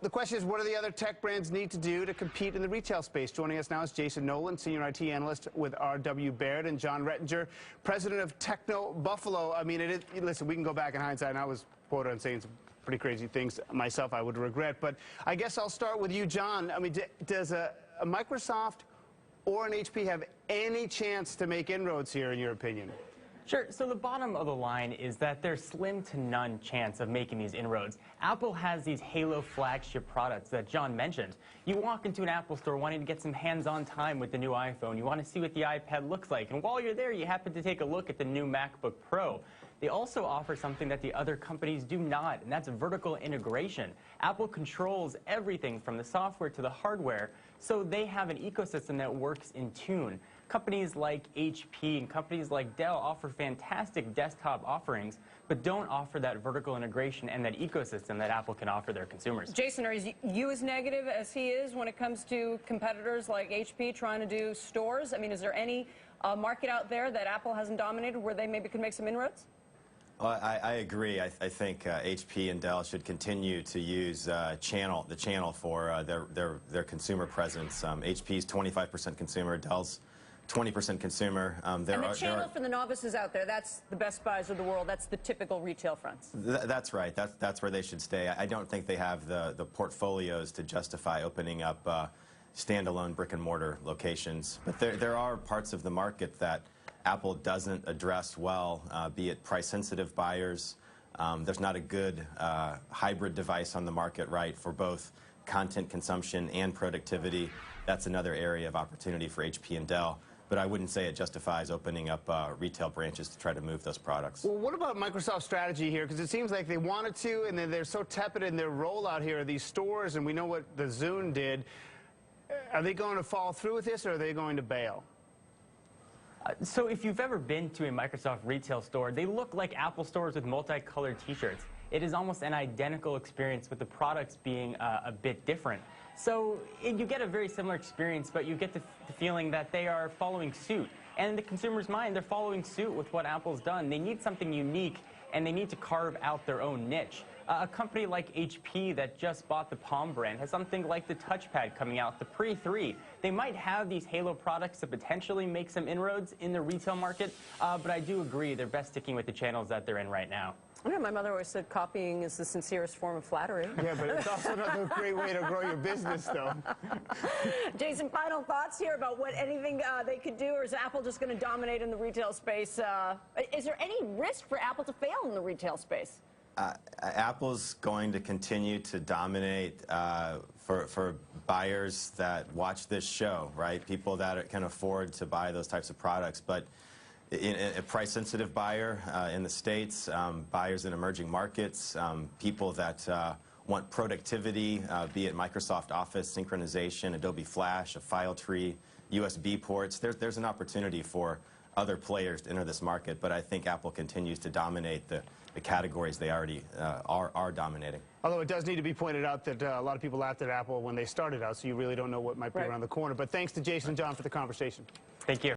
the question is, what do the other tech brands need to do to compete in the retail space? Joining us now is Jason Nolan, Senior IT Analyst with R.W. Baird, and John Rettinger, President of Techno Buffalo. I mean, listen, we can go back in hindsight, and I was quoted on saying some pretty crazy things myself I would regret. But I guess I'll start with you, John. I mean, does a Microsoft or an HP have any chance to make inroads here, in your opinion? Sure. So the bottom of the line is that there's slim to none chance of making these inroads. Apple has these Halo flagship products that John mentioned. You walk into an Apple store wanting to get some hands-on time with the new iPhone. You want to see what the iPad looks like. And while you're there, you happen to take a look at the new MacBook Pro. They also offer something that the other companies do not, and that's vertical integration. Apple controls everything from the software to the hardware, so they have an ecosystem that works in tune. Companies like HP and companies like Dell offer fantastic desktop offerings, but don't offer that vertical integration and that ecosystem that Apple can offer their consumers. Jason, are you as negative as he is when it comes to competitors like HP trying to do stores? I mean, is there any market out there that Apple hasn't dominated where they maybe could make some inroads? Well, I agree. I think HP and Dell should continue to use the channel for their consumer presence. HP's 25% consumer, Dell's 20% consumer. And the channel for the novices out there, that's the Best Buys of the world. That's the typical retail fronts. That's right. That's where they should stay. I don't think they have the portfolios to justify opening up standalone brick-and-mortar locations. But there are parts of the market that Apple doesn't address well, be it price-sensitive buyers. There's not a good hybrid device on the market, right, for both content consumption and productivity. That's another area of opportunity for HP and Dell. But I wouldn't say it justifies opening up retail branches to try to move those products. Well, what about Microsoft's strategy here? Because it seems like they wanted to, and then they're so tepid in their rollout here of these stores, and we know what the Zune did. Are they going to follow through with this, or are they going to bail? So if you've ever been to a Microsoft retail store, they look like Apple stores with multicolored T-shirts. It is almost an identical experience with the products being a bit different. So you get a very similar experience, but you get the feeling that they are following suit. And in the consumer's mind, they're following suit with what Apple's done. They need something unique, and they need to carve out their own niche. A company like HP that just bought the Palm brand has something like the touchpad coming out, the Pre 3. They might have these Halo products to potentially make some inroads in the retail market, but I do agree they're best sticking with the channels that they're in right now. I know my mother always said copying is the sincerest form of flattery. Yeah, but it's also not a great way to grow your business, though. Jason, final thoughts here about what anything they could do, or is Apple just going to dominate in the retail space? Is there any risk for Apple to fail in the retail space? Apple's going to continue to dominate for buyers that watch this show, right? People that can afford to buy those types of products. But a price-sensitive buyer in the States, buyers in emerging markets, people that want productivity, be it Microsoft Office, synchronization, Adobe Flash, a file tree, USB ports, there's an opportunity for other players to enter this market, but I think Apple continues to dominate the categories they already are dominating. Although it does need to be pointed out that a lot of people laughed at Apple when they started out, so you really don't know what might be around the corner. But thanks to Jason and John for the conversation. Thank you.